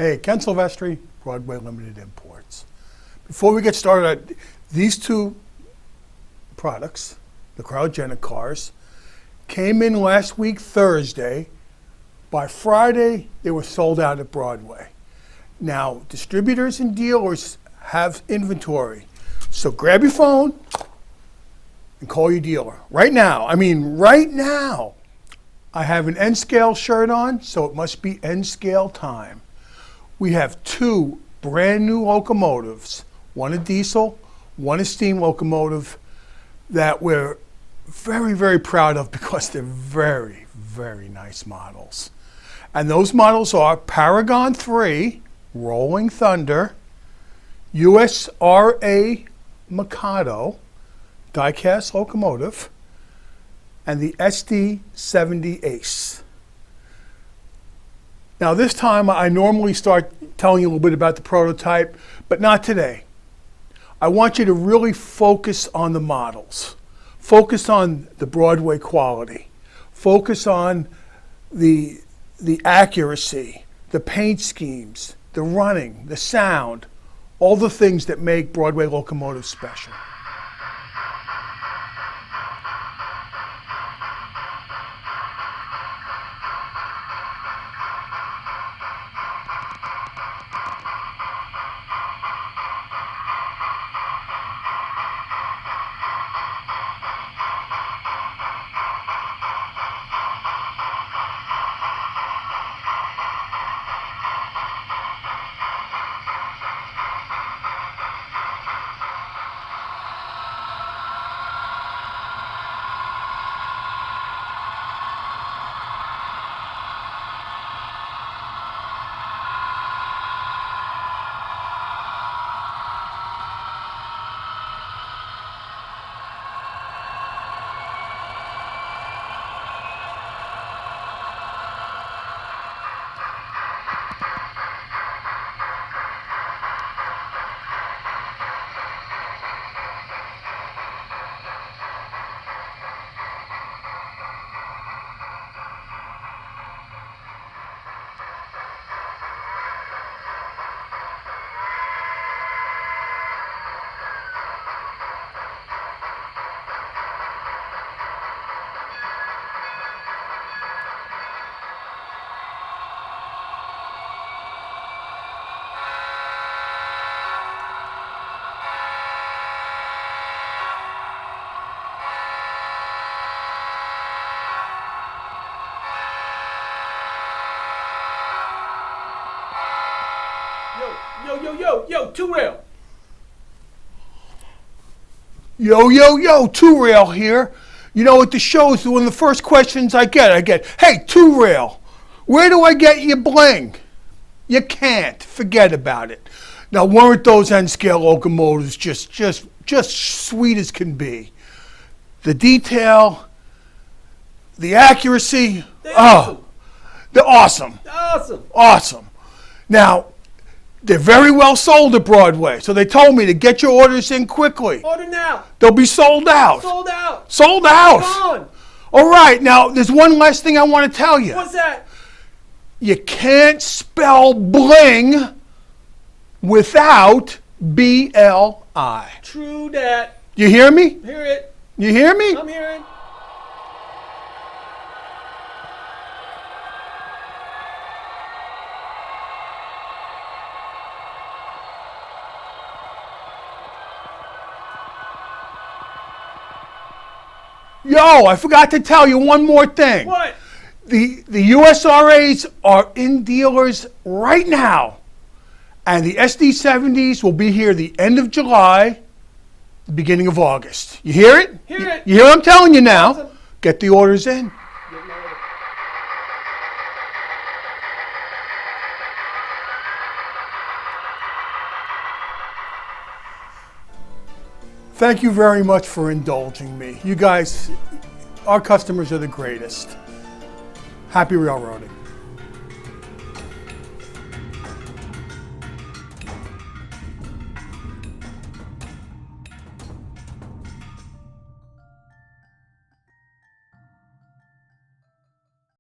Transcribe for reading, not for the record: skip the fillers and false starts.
Hey, Ken Silvestri, Broadway Limited Imports. Before we get started, these two products, the cryogenic cars, came in last week Thursday. By Friday, they were sold out at Broadway. Now, distributors and dealers have inventory. So grab your phone and call your dealer. Right now, right now. I have an N-scale shirt on, so it must be N-scale time. We have two brand new locomotives, one a diesel, one a steam locomotive, that we're very, very proud of because they're very, very nice models. And those models are Paragon 3, Rolling Thunder, USRA Mikado, die-cast locomotive, and the SD70 Ace. Now this time I normally start telling you a little bit about the prototype, but not today. I want you to really focus on the models. Focus on the Broadway quality. Focus on the accuracy, the paint schemes, the running, the sound, all the things that make Broadway locomotives special. Yo, two rail. Yo, two rail here. You know, at the shows, one of the first questions I get, hey, two rail, where do I get your bling? You can't. Forget about it. Now, weren't those N-scale locomotives just sweet as can be? The detail, the accuracy, they're awesome. Awesome. Now, they're very well sold at Broadway, so they told me to get your orders in quickly. Order now. They'll be sold out. Sold out. Come on. All right, now there's one last thing I want to tell you. What's that? You can't spell bling without B-L-I. True that. You hear me? Hear it. You hear me? I'm hearing. Yo, I forgot to tell you one more thing. What? The USRAs are in dealers right now. And the SD70s will be here the end of July, the beginning of August. You hear it? Hear it. You hear what I'm telling you now? Awesome. Get the orders in. Thank you very much for indulging me. You guys, our customers are the greatest. Happy railroading.